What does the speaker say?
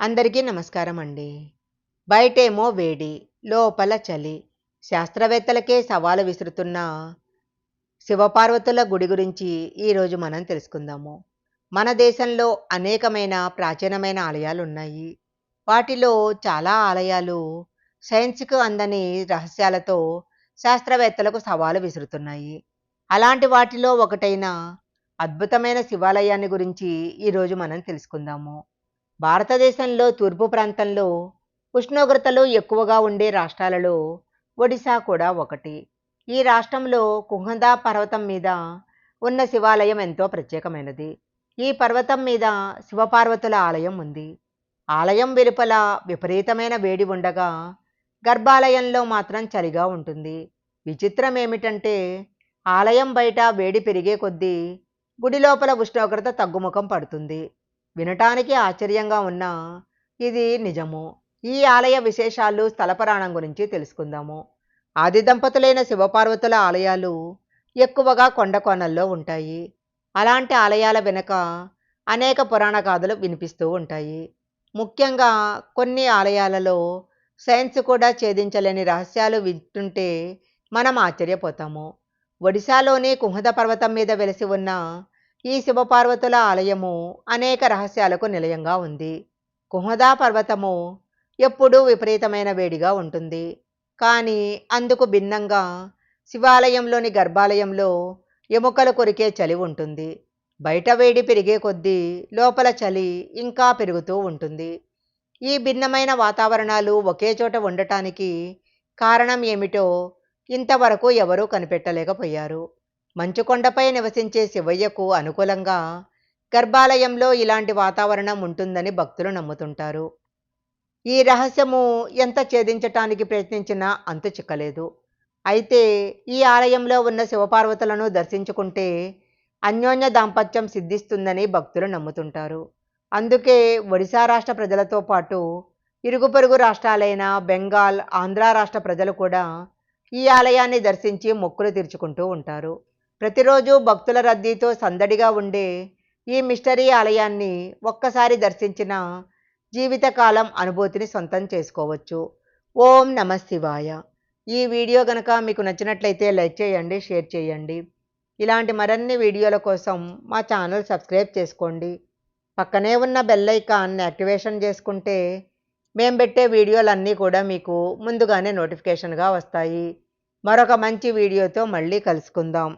అందరికీ నమస్కారం అండి. బయటేమో వేడి, లోపల చలి. శాస్త్రవేత్తలకే సవాలు విసురుతున్న శివపార్వతుల గుడి గురించి ఈరోజు మనం తెలుసుకుందాము. మన దేశంలో అనేకమైన ప్రాచీనమైన ఆలయాలున్నాయి. వాటిలో చాలా ఆలయాలు సైన్స్‌కు అందని రహస్యాలతో శాస్త్రవేత్తలకు సవాలు విసురుతున్నాయి. అలాంటి వాటిలో ఒకటైన అద్భుతమైన శివాలయాన్ని గురించి ఈరోజు మనం తెలుసుకుందాము. భారతదేశంలో తూర్పు ప్రాంతంలో ఉష్ణోగ్రతలు ఎక్కువగా ఉండే రాష్ట్రాలలో ఒడిశా కూడా ఒకటి. ఈ రాష్ట్రంలో కుంహదా పర్వతం మీద ఉన్న శివాలయం ఎంతో ప్రత్యేకమైనది. ఈ పర్వతం మీద శివపార్వతుల ఆలయం ఉంది. ఆలయం వెలుపల విపరీతమైన వేడి ఉండగా గర్భాలయంలో మాత్రం చలిగా ఉంటుంది. విచిత్రం ఏమిటంటే ఆలయం బయట వేడి పెరిగే కొద్దీ గుడి లోపల ఉష్ణోగ్రత తగ్గుముఖం పడుతుంది. వినటానికి ఆశ్చర్యంగా ఉన్నా ఇది నిజము. ఈ ఆలయ విశేషాలు స్థల పురాణం గురించి తెలుసుకుందాము. ఆది దంపతులైన శివపార్వతుల ఆలయాలు ఎక్కువగా కొండ కోణల్లో ఉంటాయి. అలాంటి ఆలయాల వెనుక అనేక పురాణ గాథలు వినిపిస్తూ ఉంటాయి. ముఖ్యంగా కొన్ని ఆలయాలలో సైన్స్ కూడా ఛేదించలేని రహస్యాలు వింటుంటే మనం ఆశ్చర్యపోతాము. ఒడిశాలోని కుంహద పర్వతం మీద వెలిసి ఉన్న ఈ శివపార్వతుల ఆలయము అనేక రహస్యాలకు నిలయంగా ఉంది. కుంహదా పర్వతము ఎప్పుడూ విపరీతమైన వేడిగా ఉంటుంది. కానీ అందుకు భిన్నంగా శివాలయంలోని గర్భాలయంలో ఎముకలు కొరికే చలి ఉంటుంది. బయట వేడి పెరిగే కొద్దీ లోపల చలి ఇంకా పెరుగుతూ ఉంటుంది. ఈ భిన్నమైన వాతావరణాలు ఒకే చోట ఉండటానికి కారణం ఏమిటో ఇంతవరకు ఎవరూ కనిపెట్టలేకపోయారు. మంచుకొండపై నివసించే శివయ్యకు అనుకూలంగా గర్భాలయంలో ఇలాంటి వాతావరణం ఉంటుందని భక్తులు నమ్ముతుంటారు. ఈ రహస్యము ఎంత ఛేదించటానికి ప్రయత్నించినా అంతు చిక్కలేదు. అయితే ఈ ఆలయంలో ఉన్న శివపార్వతులను దర్శించుకుంటే అన్యోన్య దాంపత్యం సిద్ధిస్తుందని భక్తులు నమ్ముతుంటారు. అందుకే ఒడిశా రాష్ట్ర ప్రజలతో పాటు ఇరుగు పొరుగు రాష్ట్రాలైన బెంగాల్, ఆంధ్ర రాష్ట్ర ప్రజలు కూడా ఈ ఆలయాన్ని దర్శించి మొక్కులు తీర్చుకుంటూ ఉంటారు. ప్రతిరోజు భక్తుల రద్దీతో సందడిగా ఉండే ఈ మిస్టరీ ఆలయాన్ని ఒక్కసారి దర్శించిన జీవితకాలం అనుభూతిని సొంతం చేసుకోవచ్చు. ఓం నమ శివాయ. ఈ వీడియో గనక మీకు నచ్చినట్లయితే లైక్ చేయండి, షేర్ చేయండి. ఇలాంటి మరిన్ని వీడియోల కోసం మా ఛానల్ సబ్స్క్రైబ్ చేసుకోండి. పక్కనే ఉన్న బెల్ ఐకాన్ యాక్టివేషన్ చేసుకుంటే మేము పెట్టే వీడియోలన్నీ కూడా మీకు ముందుగానే నోటిఫికేషన్గా వస్తాయి. మరొక మంచి వీడియోతో మళ్ళీ కలుసుకుందాం.